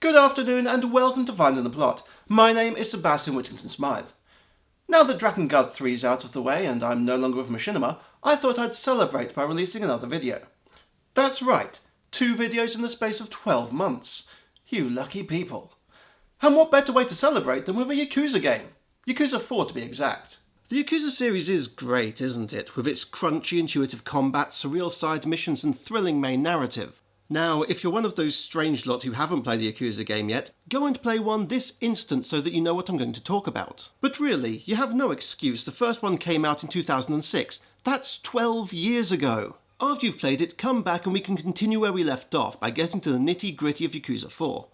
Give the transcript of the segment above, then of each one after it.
Good afternoon and welcome to Finding the Plot. My name is Sebastian Whittington-Smythe. Now that Dragon Guard 3 is out of the way and I'm no longer with Machinima, I thought I'd celebrate by releasing another video. That's right, 2 videos in the space of 12 months. You lucky people. And what better way to celebrate than with a Yakuza game? Yakuza 4 to be exact. The Yakuza series is great, isn't it? With its crunchy, intuitive combat, surreal side missions and thrilling main narrative. Now, if you're one of those strange lot who haven't played the Yakuza game yet, go and play one this instant so that you know what I'm going to talk about. But really, you have no excuse. The first one came out in 2006. That's 12 years ago. After you've played it, come back and we can continue where we left off by getting to the nitty-gritty of Yakuza 4.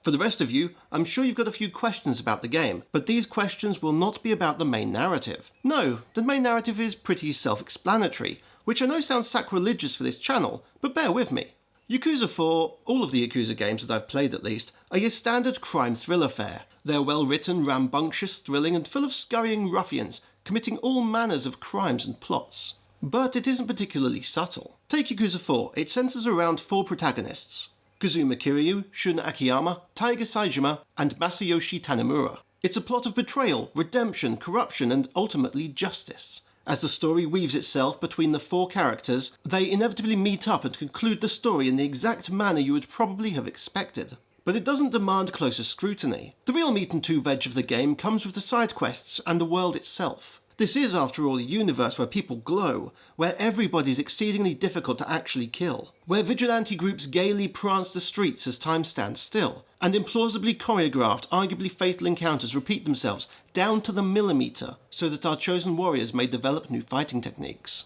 For the rest of you, I'm sure you've got a few questions about the game, but these questions will not be about the main narrative. No, the main narrative is pretty self-explanatory, which I know sounds sacrilegious for this channel, but bear with me. Yakuza 4, all of the Yakuza games that I've played at least, are your standard crime thriller fare. They're well written, rambunctious, thrilling and full of scurrying ruffians, committing all manners of crimes and plots. But it isn't particularly subtle. Take Yakuza 4, it centres around 4 protagonists: Kazuma Kiryu, Shun Akiyama, Taiga Saejima and Masayoshi Tanemura. It's a plot of betrayal, redemption, corruption and ultimately justice. As the story weaves itself between the 4 characters, they inevitably meet up and conclude the story in the exact manner you would probably have expected. But it doesn't demand closer scrutiny. The real meat and 2-veg of the game comes with the side quests and the world itself. This is, after all, a universe where people glow, where everybody's exceedingly difficult to actually kill, where vigilante groups gaily prance the streets as time stands still, and implausibly choreographed, arguably fatal encounters repeat themselves down to the millimetre, so that our chosen warriors may develop new fighting techniques.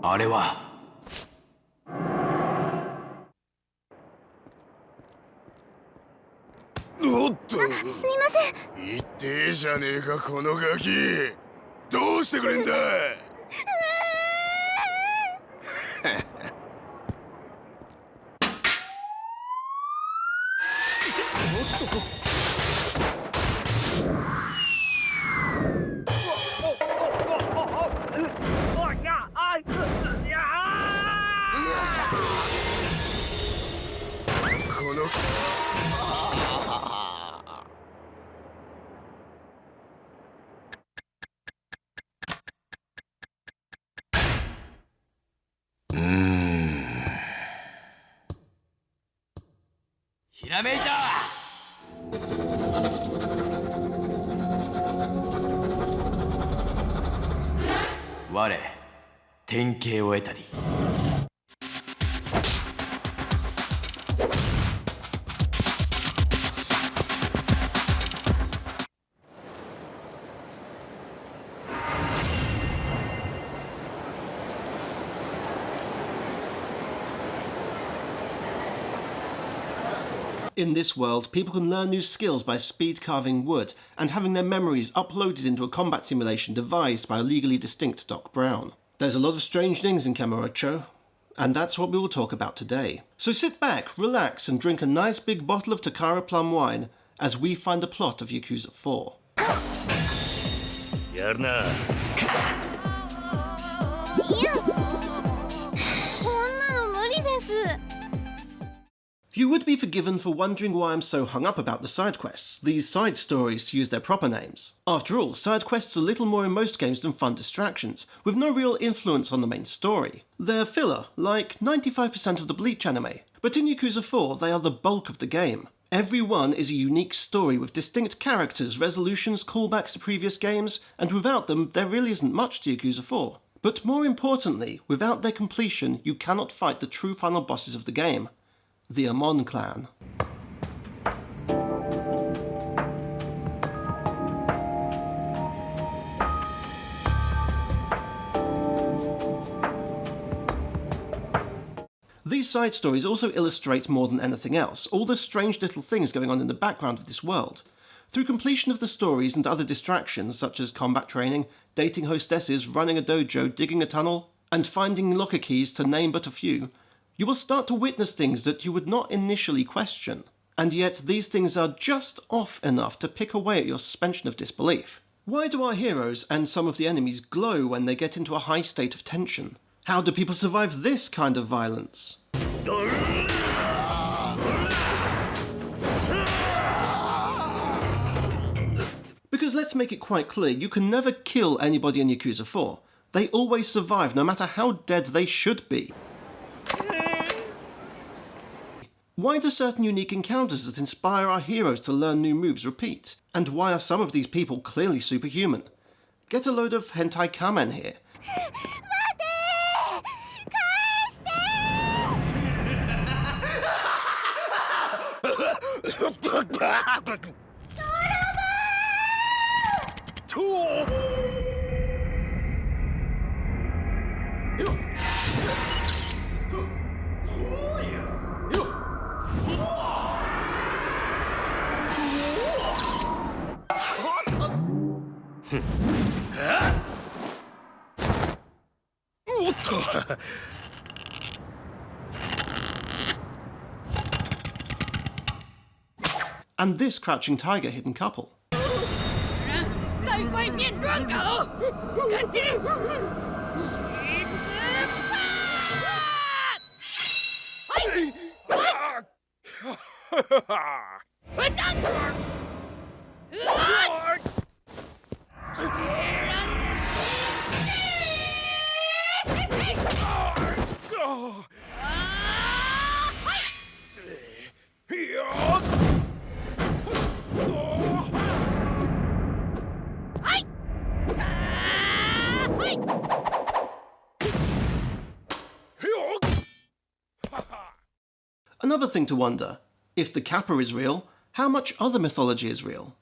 あれは おっと、すみません。言ってえじゃねえかこのガキ。どうしてくれんだ。この ひらめいた。我典型を得たり。In this world, people can learn new skills by speed carving wood and having their memories uploaded into a combat simulation devised by a legally distinct Doc Brown. There's a lot of strange things in Kamurocho, and that's what we will talk about today. So sit back, relax and drink a nice big bottle of Takara plum wine as we find the plot of Yakuza 4. やるな。いや、こんなの無理です。 You would be forgiven for wondering why I'm so hung up about the side quests, these side stories to use their proper names. After all, side quests are little more in most games than fun distractions, with no real influence on the main story. They're filler, like 95% of the Bleach anime, but in Yakuza 4 they are the bulk of the game. Every one is a unique story with distinct characters, resolutions, callbacks to previous games, and without them there really isn't much to Yakuza 4. But more importantly, without their completion you cannot fight the true final bosses of the game. The Amon Clan. These side stories also illustrate more than anything else all the strange little things going on in the background of this world. Through completion of the stories and other distractions such as combat training, dating hostesses, running a dojo, digging a tunnel, and finding locker keys to name but a few, you will start to witness things that you would not initially question. And yet these things are just off enough to pick away at your suspension of disbelief. Why do our heroes and some of the enemies glow when they get into a high state of tension? How do people survive this kind of violence? let's make it quite clear, you can never kill anybody in Yakuza 4. They always survive, no matter how dead they should be. Why do certain unique encounters that inspire our heroes to learn new moves repeat? And why are some of these people clearly superhuman? Get a load of hentai kamen here. And this crouching tiger hidden couple. Another thing to wonder, if the Kappa is real, how much other mythology is real?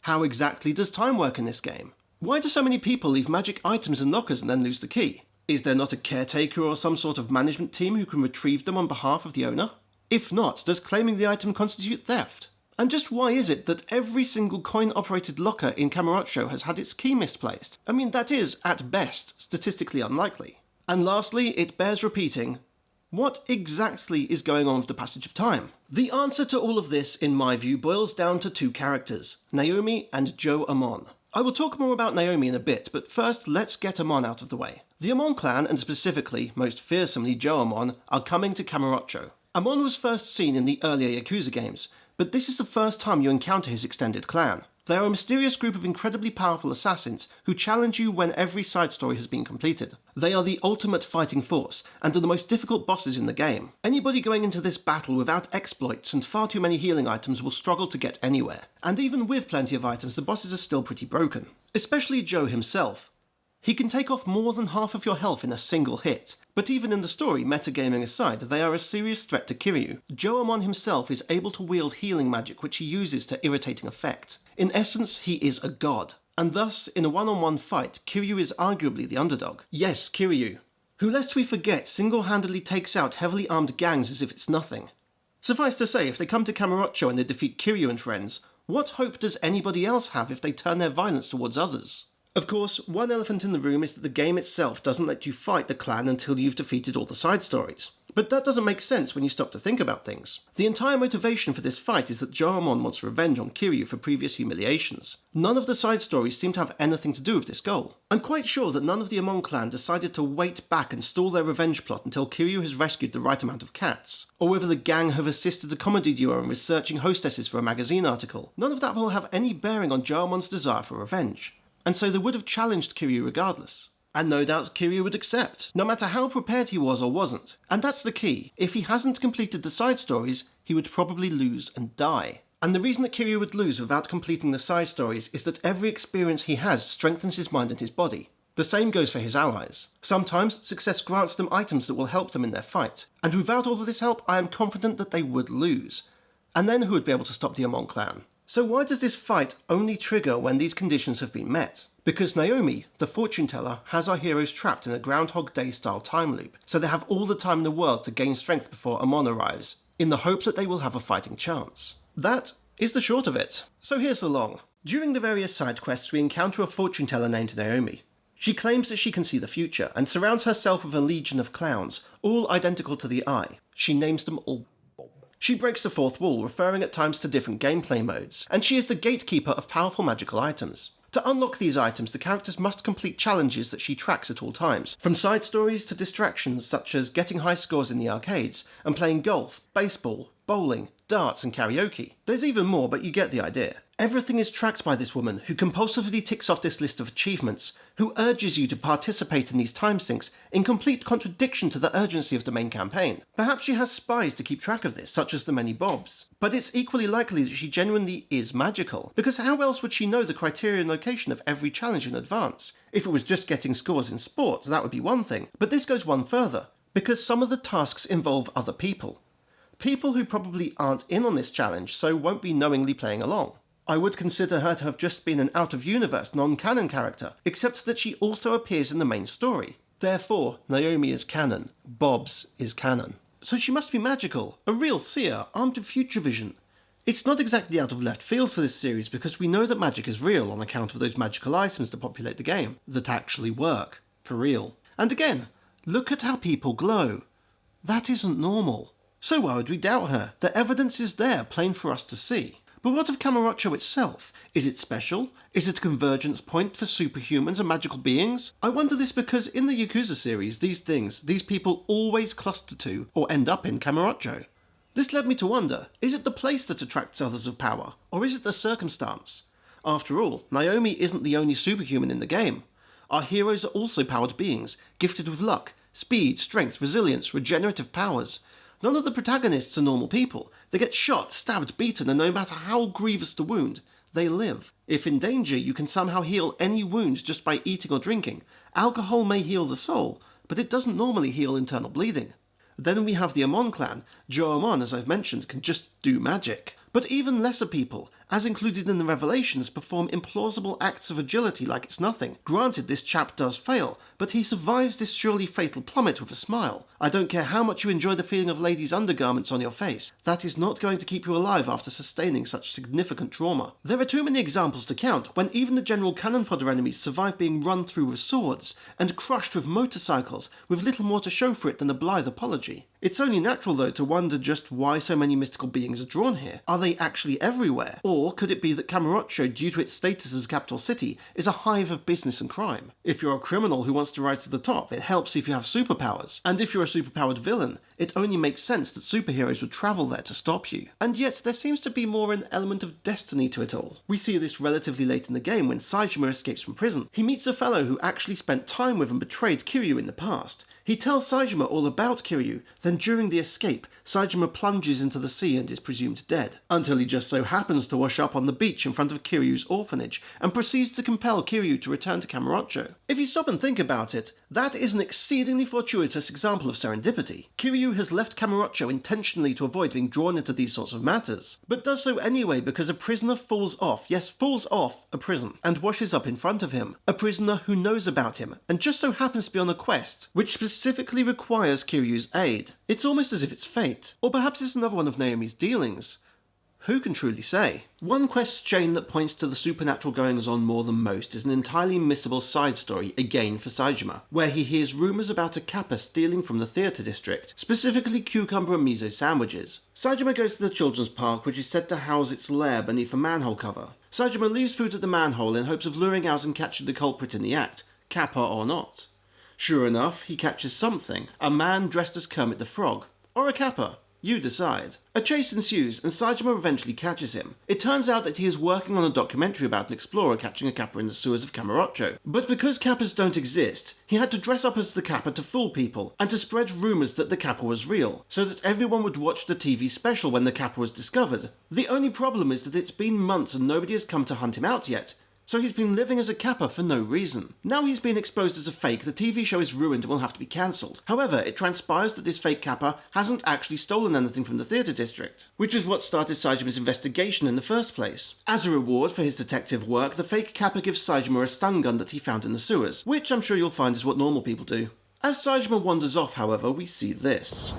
How exactly does time work in this game? Why do so many people leave magic items in lockers and then lose the key? Is there not a caretaker or some sort of management team who can retrieve them on behalf of the owner? If not, does claiming the item constitute theft? And just why is it that every single coin-operated locker in Kamurocho has had its key misplaced? I mean, that is, at best, statistically unlikely. And lastly, it bears repeating, what exactly is going on with the passage of time? The answer to all of this, in my view, boils down to two characters, Naomi and Joe Amon. I will talk more about Naomi in a bit, but first let's get Amon out of the way. The Amon Clan, and specifically, most fearsomely Joe Amon, are coming to Kamurocho. Amon was first seen in the earlier Yakuza games, but this is the first time you encounter his extended clan. They are a mysterious group of incredibly powerful assassins who challenge you when every side story has been completed. They are the ultimate fighting force, and are the most difficult bosses in the game. Anybody going into this battle without exploits and far too many healing items will struggle to get anywhere. And even with plenty of items, the bosses are still pretty broken. Especially Joe himself. He can take off more than half of your health in a single hit. But even in the story, metagaming aside, they are a serious threat to Kiryu. Joe Amon himself is able to wield healing magic which he uses to irritating effect. In essence, he is a god. And thus, in a one-on-one fight, Kiryu is arguably the underdog. Yes, Kiryu, who lest we forget single-handedly takes out heavily armed gangs as if it's nothing. Suffice to say, if they come to Kamurocho and they defeat Kiryu and friends, what hope does anybody else have if they turn their violence towards others? Of course, one elephant in the room is that the game itself doesn't let you fight the clan until you've defeated all the side stories. But that doesn't make sense when you stop to think about things. The entire motivation for this fight is that Joe Amon wants revenge on Kiryu for previous humiliations. None of the side stories seem to have anything to do with this goal. I'm quite sure that none of the Amon clan decided to wait back and stall their revenge plot until Kiryu has rescued the right amount of cats, or whether the gang have assisted a comedy duo in researching hostesses for a magazine article. None of that will have any bearing on Joe Amon's desire for revenge. And so they would have challenged Kiryu regardless. And no doubt Kiryu would accept, no matter how prepared he was or wasn't. And that's the key. If he hasn't completed the side stories, he would probably lose and die. And the reason that Kiryu would lose without completing the side stories is that every experience he has strengthens his mind and his body. The same goes for his allies. Sometimes success grants them items that will help them in their fight. And without all of this help, I am confident that they would lose. And then who would be able to stop the Amon clan? So why does this fight only trigger when these conditions have been met? Because Naomi, the fortune teller, has our heroes trapped in a Groundhog Day style time loop, so they have all the time in the world to gain strength before Amon arrives, in the hope that they will have a fighting chance. That is the short of it. So here's the long. During the various side quests we encounter a fortune teller named Naomi. She claims that she can see the future, and surrounds herself with a legion of clowns, all identical to the eye. She names them all. She breaks the fourth wall, referring at times to different gameplay modes, and she is the gatekeeper of powerful magical items. To unlock these items, the characters must complete challenges that she tracks at all times, from side stories to distractions such as getting high scores in the arcades, and playing golf, baseball, bowling, darts and karaoke. There's even more, but you get the idea. Everything is tracked by this woman, who compulsively ticks off this list of achievements, who urges you to participate in these time sinks in complete contradiction to the urgency of the main campaign. Perhaps she has spies to keep track of this, such as the many Bobs. But it's equally likely that she genuinely is magical, because how else would she know the criterion location of every challenge in advance? If it was just getting scores in sports, that would be one thing, but this goes one further, because some of the tasks involve other people. People who probably aren't in on this challenge, so won't be knowingly playing along. I would consider her to have just been an out-of-universe, non-canon character, except that she also appears in the main story. Therefore, Naomi is canon, Bob's is canon. So she must be magical, a real seer, armed with future vision. It's not exactly out of left field for this series because we know that magic is real on account of those magical items that populate the game, that actually work, for real. And again, look at how people glow. That isn't normal. So why would we doubt her? The evidence is there, plain for us to see. But what of Kamurocho itself? Is it special? Is it a convergence point for superhumans and magical beings? I wonder this because in the Yakuza series, these people always cluster to, or end up in Kamurocho. This led me to wonder, is it the place that attracts others of power, or is it the circumstance? After all, Naomi isn't the only superhuman in the game. Our heroes are also powered beings, gifted with luck, speed, strength, resilience, regenerative powers. None of the protagonists are normal people. They get shot, stabbed, beaten, and no matter how grievous the wound, they live. If in danger, you can somehow heal any wound just by eating or drinking. Alcohol may heal the soul, but it doesn't normally heal internal bleeding. Then we have the Amon Clan. Amon, as I've mentioned, can just do magic. But even lesser people, as included in the Revelations, perform implausible acts of agility like it's nothing. Granted, this chap does fail, but he survives this surely fatal plummet with a smile. I don't care how much you enjoy the feeling of ladies' undergarments on your face, that is not going to keep you alive after sustaining such significant trauma. There are too many examples to count when even the general cannon fodder enemies survive being run through with swords, and crushed with motorcycles, with little more to show for it than a blithe apology. It's only natural, though, to wonder just why so many mystical beings are drawn here. Are they actually everywhere? Or could it be that Kamurocho, due to its status as a capital city, is a hive of business and crime? If you're a criminal who wants to rise to the top, it helps if you have superpowers. And if you're a superpowered villain, it only makes sense that superheroes would travel there to stop you. And yet, there seems to be more an element of destiny to it all. We see this relatively late in the game when Saejima escapes from prison. He meets a fellow who actually spent time with and betrayed Kiryu in the past. He tells Saejima all about Kiryu, then during the escape, Saejima plunges into the sea and is presumed dead, until he just so happens to wash up on the beach in front of Kiryu's orphanage, and proceeds to compel Kiryu to return to Kamurocho. If you stop and think about it, that is an exceedingly fortuitous example of serendipity. Kiryu has left Kamurocho intentionally to avoid being drawn into these sorts of matters, but does so anyway because a prisoner falls off a prison, and washes up in front of him. A prisoner who knows about him, and just so happens to be on a quest, which specifically requires Kiryu's aid. It's almost as if it's fate. Or perhaps it's another one of Naomi's dealings. Who can truly say? One quest chain that points to the supernatural goings-on more than most is an entirely missable side story, again for Saejima, where he hears rumours about a Kappa stealing from the theatre district, specifically cucumber and miso sandwiches. Saejima goes to the children's park, which is said to house its lair beneath a manhole cover. Saejima leaves food at the manhole in hopes of luring out and catching the culprit in the act, Kappa or not. Sure enough, he catches something, a man dressed as Kermit the Frog, or a Kappa. You decide. A chase ensues, and Saejima eventually catches him. It turns out that he is working on a documentary about an explorer catching a Kappa in the sewers of Kamurocho. But because Kappas don't exist, he had to dress up as the Kappa to fool people, and to spread rumours that the Kappa was real, so that everyone would watch the TV special when the Kappa was discovered. The only problem is that it's been months and nobody has come to hunt him out yet. So he's been living as a Kappa for no reason. Now he's been exposed as a fake, the TV show is ruined and will have to be cancelled. However, it transpires that this fake Kappa hasn't actually stolen anything from the theatre district, which is what started Saejima's investigation in the first place. As a reward for his detective work, the fake Kappa gives Saejima a stun gun that he found in the sewers, which I'm sure you'll find is what normal people do. As Saejima wanders off, however, we see this.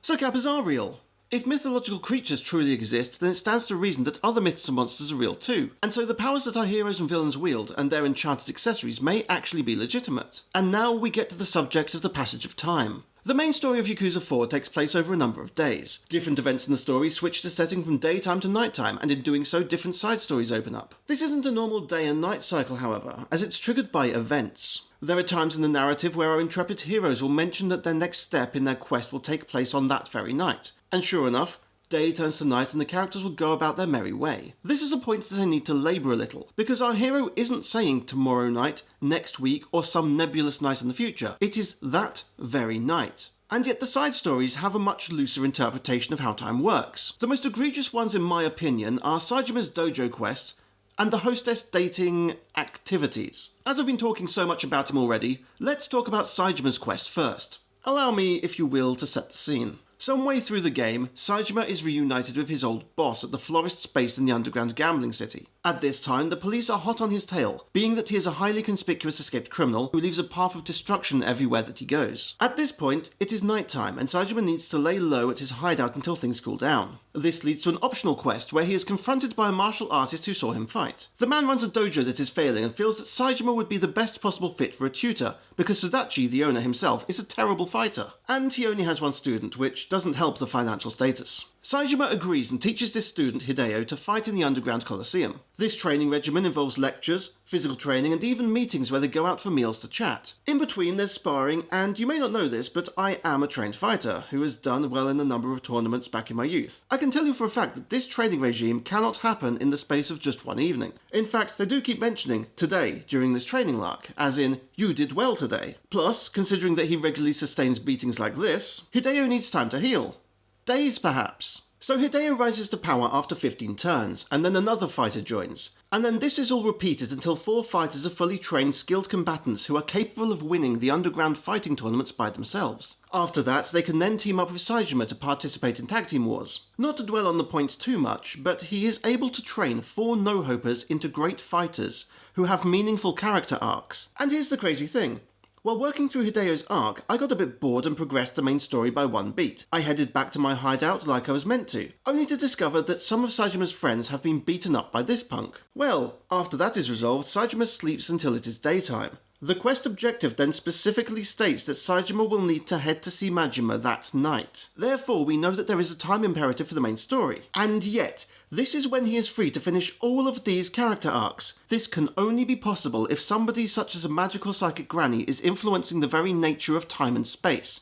So Kappas are real. If mythological creatures truly exist, then it stands to reason that other myths and monsters are real too. And so the powers that our heroes and villains wield, and their enchanted accessories, may actually be legitimate. And now we get to the subject of the passage of time. The main story of Yakuza 4 takes place over a number of days. Different events in the story switch the setting from daytime to nighttime, and in doing so, different side stories open up. This isn't a normal day and night cycle, however, as it's triggered by events. There are times in the narrative where our intrepid heroes will mention that their next step in their quest will take place on that very night. And sure enough, day turns to night and the characters will go about their merry way. This is a point that I need to labour a little, because our hero isn't saying tomorrow night, next week, or some nebulous night in the future. It is that very night. And yet the side stories have a much looser interpretation of how time works. The most egregious ones in my opinion are Sajima's Dojo quest and the hostess dating activities. As I've been talking so much about him already, let's talk about Sajima's quest first. Allow me, if you will, to set the scene. Some way through the game, Sajima is reunited with his old boss at the florists based in the underground gambling city. At this time, the police are hot on his tail, being that he is a highly conspicuous escaped criminal who leaves a path of destruction everywhere that he goes. At this point, it is nighttime and Sajima needs to lay low at his hideout until things cool down. This leads to an optional quest where he is confronted by a martial artist who saw him fight. The man runs a dojo that is failing and feels that Sajima would be the best possible fit for a tutor, because Sadachi, the owner himself, is a terrible fighter. And he only has one student, which doesn't help the financial status. Sajima agrees and teaches this student, Hideo, to fight in the underground coliseum. This training regimen involves lectures, physical training, and even meetings where they go out for meals to chat. In between, there's sparring, and you may not know this, but I am a trained fighter, who has done well in a number of tournaments back in my youth. I can tell you for a fact that this training regime cannot happen in the space of just one evening. In fact, they do keep mentioning today during this training lark, as in, you did well today. Plus, considering that he regularly sustains beatings like this, Hideo needs time to heal. Days, perhaps. So Hideo rises to power after 15 turns, and then another fighter joins. And then this is all repeated until 4 fighters are fully trained, skilled combatants who are capable of winning the underground fighting tournaments by themselves. After that, they can then team up with Sajima to participate in tag team wars. Not to dwell on the points too much, but he is able to train 4 no-hopers into great fighters who have meaningful character arcs. And here's the crazy thing. While working through Hideo's arc, I got a bit bored and progressed the main story by one beat. I headed back to my hideout like I was meant to, only to discover that some of Sajima's friends have been beaten up by this punk. Well, after that is resolved, Sajima sleeps until it is daytime. The quest objective then specifically states that Sajima will need to head to see Majima that night. Therefore, we know that there is a time imperative for the main story. And yet, this is when he is free to finish all of these character arcs. This can only be possible if somebody such as a magical psychic granny is influencing the very nature of time and space.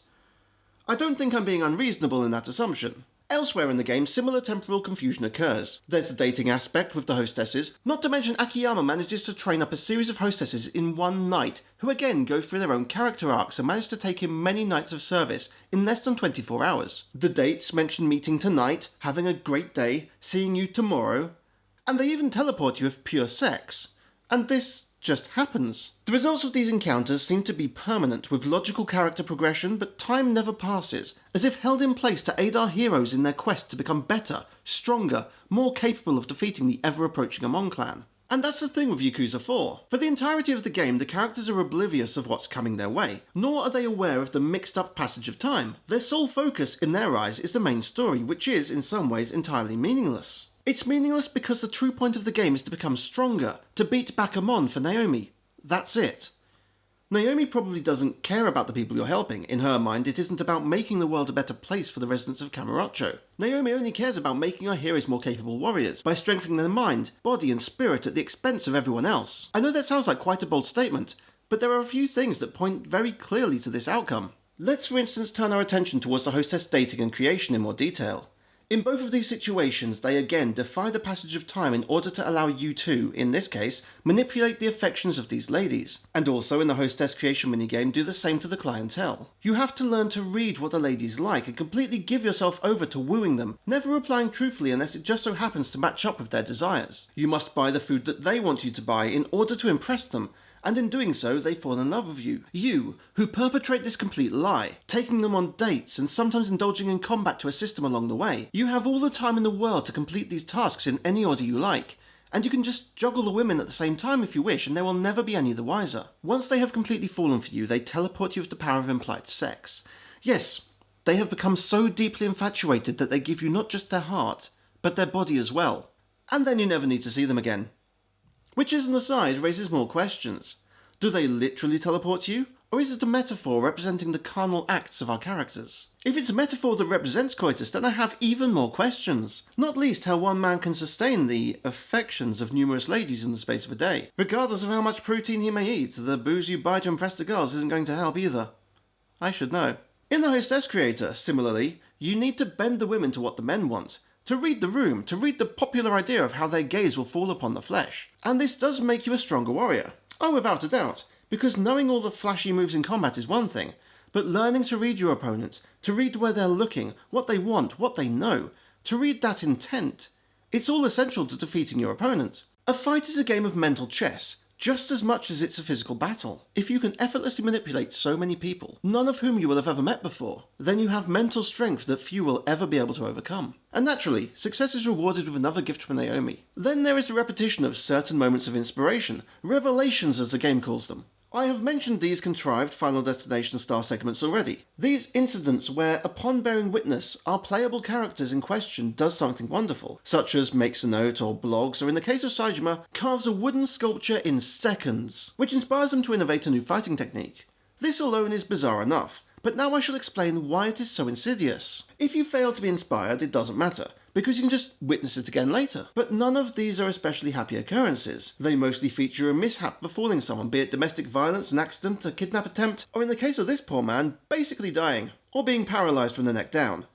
I don't think I'm being unreasonable in that assumption. Elsewhere in the game, similar temporal confusion occurs. There's the dating aspect with the hostesses, not to mention Akiyama manages to train up a series of hostesses in one night, who again go through their own character arcs and manage to take him many nights of service in less than 24 hours. The dates mention meeting tonight, having a great day, seeing you tomorrow, and they even teleport you with pure sex. And this just happens. The results of these encounters seem to be permanent, with logical character progression, but time never passes, as if held in place to aid our heroes in their quest to become better, stronger, more capable of defeating the ever-approaching Amon Clan. And that's the thing with Yakuza 4. For the entirety of the game, the characters are oblivious of what's coming their way, nor are they aware of the mixed-up passage of time. Their sole focus, in their eyes, is the main story, which is, in some ways, entirely meaningless. It's meaningless because the true point of the game is to become stronger, to beat back Amon for Naomi. That's it. Naomi probably doesn't care about the people you're helping. In her mind, it isn't about making the world a better place for the residents of Kamurocho. Naomi only cares about making our heroes more capable warriors, by strengthening their mind, body and spirit at the expense of everyone else. I know that sounds like quite a bold statement, but there are a few things that point very clearly to this outcome. Let's for instance turn our attention towards the hostess dating and creation in more detail. In both of these situations, they again defy the passage of time in order to allow you to, in this case, manipulate the affections of these ladies. And also in the hostess creation minigame, do the same to the clientele. You have to learn to read what the ladies like and completely give yourself over to wooing them, never replying truthfully unless it just so happens to match up with their desires. You must buy the food that they want you to buy in order to impress them, and in doing so, they fall in love with you. You, who perpetrate this complete lie, taking them on dates and sometimes indulging in combat to assist them along the way. You have all the time in the world to complete these tasks in any order you like, and you can just juggle the women at the same time if you wish, and they will never be any the wiser. Once they have completely fallen for you, they teleport you with the power of implied sex. Yes, they have become so deeply infatuated that they give you not just their heart, but their body as well. And then you never need to see them again. Which as an aside raises more questions. Do they literally teleport you? Or is it a metaphor representing the carnal acts of our characters? If it's a metaphor that represents coitus, then I have even more questions. Not least how one man can sustain the affections of numerous ladies in the space of a day. Regardless of how much protein he may eat, the booze you buy to impress the girls isn't going to help either. I should know. In the Hostess Creator, similarly, you need to bend the women to what the men want, to read the room, to read the popular idea of how their gaze will fall upon the flesh. And this does make you a stronger warrior. Oh, without a doubt. Because knowing all the flashy moves in combat is one thing, but learning to read your opponent, to read where they're looking, what they want, what they know, to read that intent, it's all essential to defeating your opponent. A fight is a game of mental chess, just as much as it's a physical battle. If you can effortlessly manipulate so many people, none of whom you will have ever met before, then you have mental strength that few will ever be able to overcome. And naturally, success is rewarded with another gift from Naomi. Then there is the repetition of certain moments of inspiration, revelations as the game calls them. I have mentioned these contrived Final Destination star segments already. These incidents where, upon bearing witness, our playable characters in question does something wonderful, such as makes a note or blogs, or in the case of Saejima, carves a wooden sculpture in seconds, which inspires them to innovate a new fighting technique. This alone is bizarre enough, but now I shall explain why it is so insidious. If you fail to be inspired, it doesn't matter, because you can just witness it again later. But none of these are especially happy occurrences. They mostly feature a mishap befalling someone, be it domestic violence, an accident, a kidnap attempt, or in the case of this poor man, basically dying, or being paralysed from the neck down.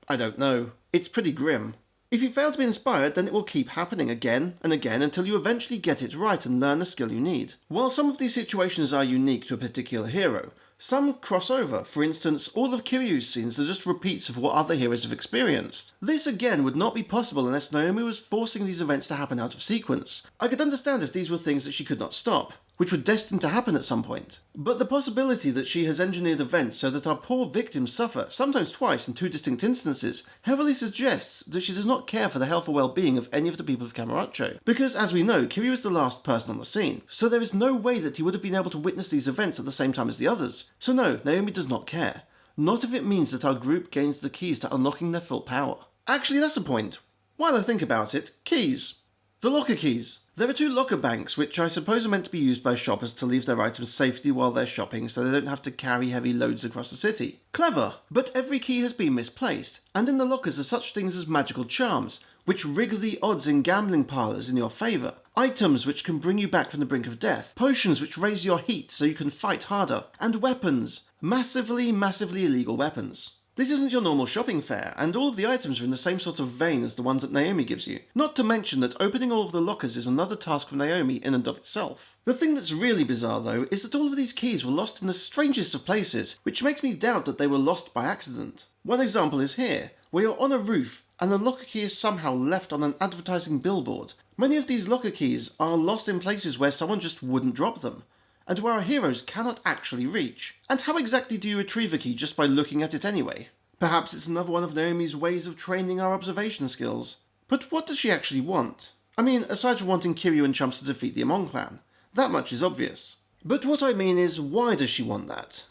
I don't know. It's pretty grim. If you fail to be inspired, then it will keep happening again and again until you eventually get it right and learn the skill you need. While some of these situations are unique to a particular hero, some cross over. For instance, all of Kiryu's scenes are just repeats of what other heroes have experienced. This again would not be possible unless Naomi was forcing these events to happen out of sequence. I could understand if these were things that she could not stop, which were destined to happen at some point. But the possibility that she has engineered events so that our poor victims suffer, sometimes twice in two distinct instances, heavily suggests that she does not care for the health or well-being of any of the people of Kamurocho. Because, as we know, Kiryu is the last person on the scene, so there is no way that he would have been able to witness these events at the same time as the others. So no, Naomi does not care. Not if it means that our group gains the keys to unlocking their full power. Actually, that's a point. While I think about it, keys. The locker keys. There are two locker banks which I suppose are meant to be used by shoppers to leave their items safely while they're shopping so they don't have to carry heavy loads across the city. Clever, but every key has been misplaced, and in the lockers are such things as magical charms, which rig the odds in gambling parlours in your favour, items which can bring you back from the brink of death, potions which raise your heat so you can fight harder, and weapons. Massively illegal weapons. This isn't your normal shopping fare, and all of the items are in the same sort of vein as the ones that Naomi gives you. Not to mention that opening all of the lockers is another task for Naomi in and of itself. The thing that's really bizarre though is that all of these keys were lost in the strangest of places, which makes me doubt that they were lost by accident. One example is here, where you're on a roof and the locker key is somehow left on an advertising billboard. Many of these locker keys are lost in places where someone just wouldn't drop them, and where our heroes cannot actually reach. And how exactly do you retrieve a key just by looking at it anyway? Perhaps it's another one of Naomi's ways of training our observation skills. But what does she actually want? I mean, aside from wanting Kiryu and Chumps to defeat the Amon Clan. That much is obvious. But what I mean is, why does she want that?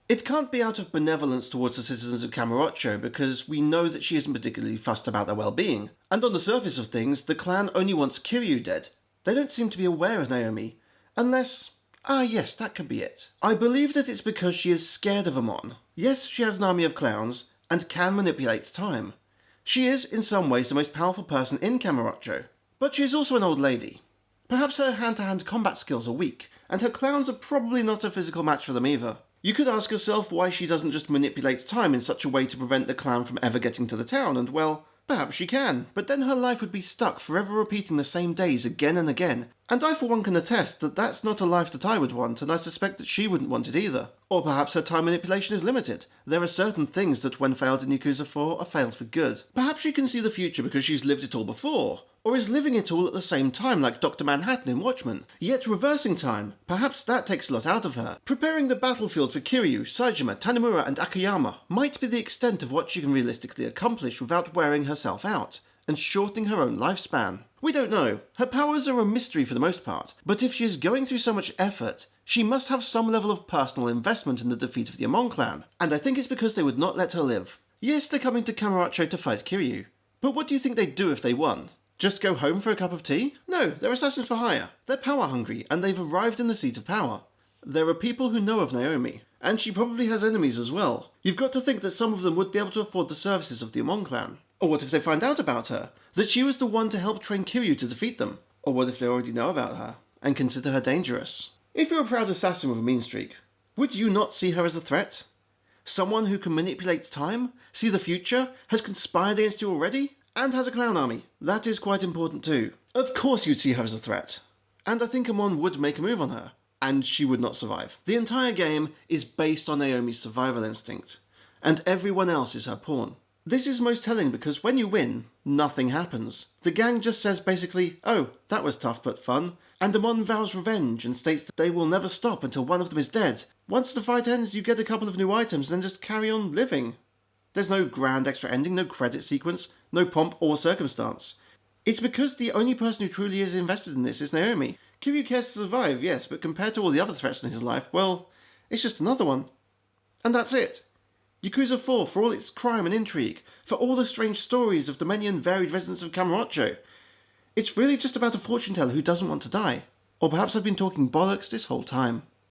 It can't be out of benevolence towards the citizens of Kamurocho, because we know that she isn't particularly fussed about their well-being. And on the surface of things, the clan only wants Kiryu dead. They don't seem to be aware of Naomi. Unless... yes, that could be it. I believe that it's because she is scared of Amon. Yes, she has an army of clowns, and can manipulate time. She is, in some ways, the most powerful person in Kamurocho. But she is also an old lady. Perhaps her hand-to-hand combat skills are weak, and her clowns are probably not a physical match for them either. You could ask yourself why she doesn't just manipulate time in such a way to prevent the clown from ever getting to the town, and well, perhaps she can, but then her life would be stuck forever repeating the same days again and again. And I for one can attest that that's not a life that I would want, and I suspect that she wouldn't want it either. Or perhaps her time manipulation is limited. There are certain things that when failed in Yakuza 4 are failed for good. Perhaps she can see the future because she's lived it all before. Or is living it all at the same time like Dr. Manhattan in Watchmen. Yet reversing time, perhaps that takes a lot out of her. Preparing the battlefield for Kiryu, Saejima, Tanemura and Akiyama might be the extent of what she can realistically accomplish without wearing herself out, and shortening her own lifespan. We don't know. Her powers are a mystery for the most part, but if she is going through so much effort, she must have some level of personal investment in the defeat of the Amon Clan, and I think it's because they would not let her live. Yes, they're coming to Kamurocho to fight Kiryu, but what do you think they'd do if they won? Just go home for a cup of tea? No, they're assassins for hire. They're power hungry, and they've arrived in the seat of power. There are people who know of Naomi, and she probably has enemies as well. You've got to think that some of them would be able to afford the services of the Amon Clan. Or what if they find out about her? That she was the one to help train Kiryu to defeat them? Or what if they already know about her, and consider her dangerous? If you're a proud assassin with a mean streak, would you not see her as a threat? Someone who can manipulate time, see the future, has conspired against you already, and has a clown army. That is quite important too. Of course you'd see her as a threat. And I think Amon would make a move on her, and she would not survive. The entire game is based on Naomi's survival instinct, and everyone else is her pawn. This is most telling because when you win, nothing happens. The gang just says basically, oh, that was tough but fun, and Amon vows revenge and states that they will never stop until one of them is dead. Once the fight ends, you get a couple of new items and then just carry on living. There's no grand extra ending, no credit sequence, no pomp or circumstance. It's because the only person who truly is invested in this is Naomi. Kiryu cares to survive, yes, but compared to all the other threats in his life, well, it's just another one. And that's it. Yakuza 4, for all its crime and intrigue, for all the strange stories of the many and varied residents of Kamurocho. It's really just about a fortune teller who doesn't want to die. Or perhaps I've been talking bollocks this whole time.